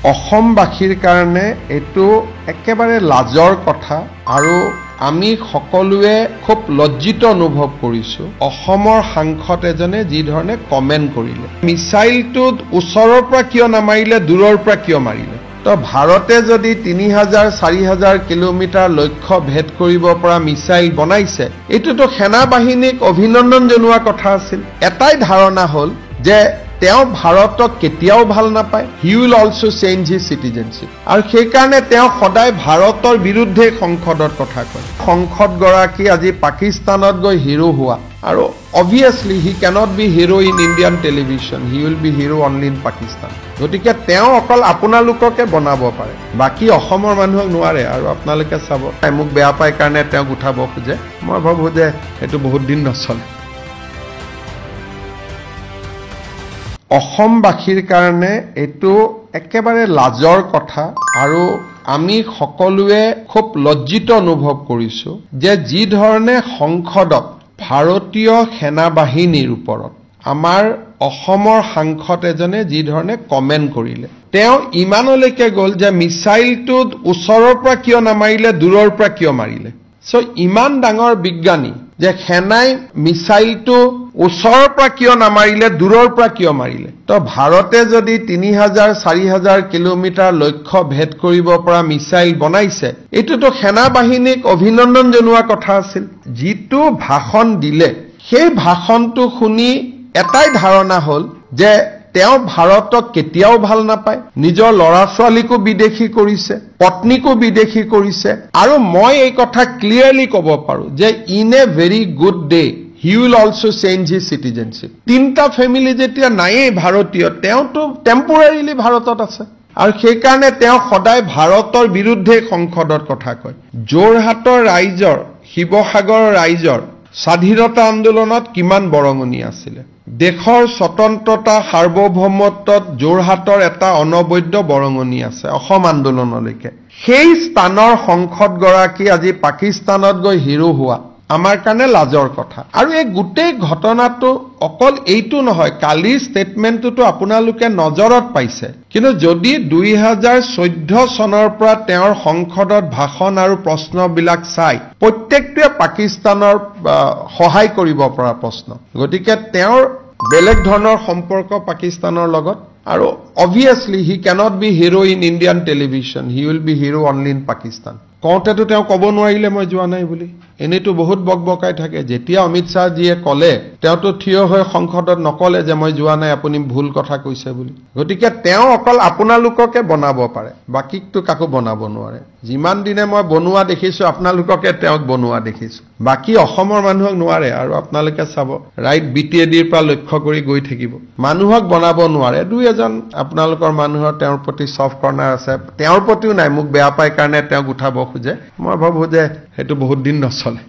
অসমবাসীৰ কাৰণে এইটো একেবাৰে লাজৰ কথা আৰু আমি সকলোৱে খুব লজ্জিত অনুভৱ কৰিছো অসমৰ সাংসদ এজনে যি ধৰণে কমেন্ট কৰিলে মিছাইলটো ওচৰৰ পৰা কিয় নামাৰিলে দূৰৰ পৰা কিয় মাৰিলে তো ভাৰতে যদি 3000-4000 কিলোমিটাৰ লক্ষ্য ভেদ কৰিব পৰা মিছাইল বনাইছে এটোতো সেনা বাহিনীক অভিনন্দন জনোৱা কথা আছিল এটাই ধাৰণা হ'ল যে তেওঁ ভাৰতক কেতিয়াও ভাল নাপায় he will also change his citizenship আৰু সেই কাৰণে তেওঁ সদায় ভাৰতৰ বিৰুদ্ধে সংসদৰ কথা কয় সংসদ গৰাকী আজি পাকিস্তানত গৈ হিৰো হোৱা আৰু obviously he cannot be hero in Indian television he will be hero only in Pakistan গতিকে তেওঁ অকল আপোনালোককে বনাব পাৰে বাকি অসমৰ মানুহক নোৱাৰে আৰু আপোনালোকে চাব মোক বেয়া পায় কাৰণে তেওঁ উঠাব খোজে মই ভাবো যে এটো বহুত দিন নচলে অসমবাসীৰ কাৰণে এটো একেবাৰে লাজৰ কথা আৰু আমি সকলোৱে খুব লজ্জিত অনুভৱ কৰিছো যে যি ধৰণে সংসদত ভাৰতীয় সেনা বাহিনীৰ ওপৰত আমাৰ অসমৰ সাংসদ এজনে যি ধৰণে কমেন্ট কৰিলে তেওঁ ইমানলৈকে গ'ল যে মিছাইলটো ওচৰৰ পৰা কিয় নামাৰিলে দূৰৰ পৰা কিয় মাৰিলে সো ইমান ডাঙৰ বিজ্ঞানী যে সেনাই মিছাইলটো ওচৰৰ পৰা কিয় নামাৰিলে দূৰৰ পৰা কিয় মাৰিলে তো ভাৰতে যদি 3000-4000 কিলোমিটাৰ লক্ষ্য ভেদ কৰিব পৰা মিছাইল বনাইছে এটোতো সেনা বাহিনীক অভিনন্দন জনোৱা কথা আছিল যিটো ভাষণ দিলে সেই ভাষণটো শুনি এটাই ধাৰণা হ'ল যে তেওঁ ভাৰতক কেতিয়াও ভাল নাপায় নিজৰ লৰা ছোৱালীকো বিদেশী কৰিছে পত্নীকো বিদেশী কৰিছে আৰু মই এই কথা ক্লিয়াৰলি ক'ব পাৰো যে in a very good day he will also change his citizenship তিনটা ফ্যামিলি যেতিয়া নাইয়ে ভাৰতীয় তেওঁটো টেম্পোৰাৰিলি ভাৰতত আছে আৰু সেই কাৰণে তেওঁ সদায় ভাৰতৰ বিৰুদ্ধে সংসদৰ কথা কয় জোৰহাটৰ ৰাইজৰ শিৱসাগৰৰ ৰাইজৰ স্বাধীনতা আন্দোলনত কিমান বৰঙণি আছিল দেশৰ স্বতন্ত্ৰতা সাৰ্বভৌমত্বত জোৰহাটৰ এটা অনবদ্য বৰঙণি আছে অসম আন্দোলনলৈকে সেই স্থানৰ সংসদ গৰাকী আজি পাকিস্তানত গৈ হিৰো হোৱা আমাৰ কাৰণে লাজৰ কথা আৰু এই গোটেই ঘটনাটো অকল এইটো নহয় কালিৰ ষ্টেটমেন্টটো আপোনালোকে নজৰত পাইছে কিন্তু যদি 2014 চনৰ পৰা তেওঁৰ সংসদত ভাষণ আৰু প্ৰশ্নবিলাক চাই প্ৰত্যেকটোৱে পাকিস্তানৰ সহায় কৰিব পৰা প্ৰশ্ন গতিকে তেওঁৰ বেলেগ ধৰণৰ সম্পৰ্ক পাকিস্তানৰ লগত আৰু obviously he cannot be hero in Indian television he will be hero only in Pakistan কওঁতেতো তেওঁ ক'ব নোৱাৰিলে মই যোৱা নাই বুলি এনেটো বহুত বকবকাই থাকে যেতিয়া অমিত শাহ জিয়ে ক'লে তেওঁতো থিয় হৈ সংসদত নকলে যে মই যোৱা নাই আপুনি ভুল কথা কৈছে বুলি গতিকে তেওঁ অকল আপোনালোককে বনাব পাৰে বাকিটো কাকো বনাব নোৱাৰে যিমান দিনে মই বনোৱা দেখিছো আপোনালোককে তেওঁক বনোৱা দেখিছো বাকি অসমৰ মানুহক নোৱাৰে আৰু আপোনালোকে চাব ৰাইট বিটিএডিৰ পৰা লক্ষ্য কৰি গৈ থাকিব মানুহক বনাব নোৱাৰে দুই এজন আপোনালোকৰ মানুহৰ তেওঁৰ প্ৰতি সফট কৰ্নাৰ আছে তেওঁৰ প্ৰতিও নাই মোক বেয়া পায় কাৰণে তেওঁক উঠাব খোজে মই ভাবো যে এটো বহুত দিন নচলে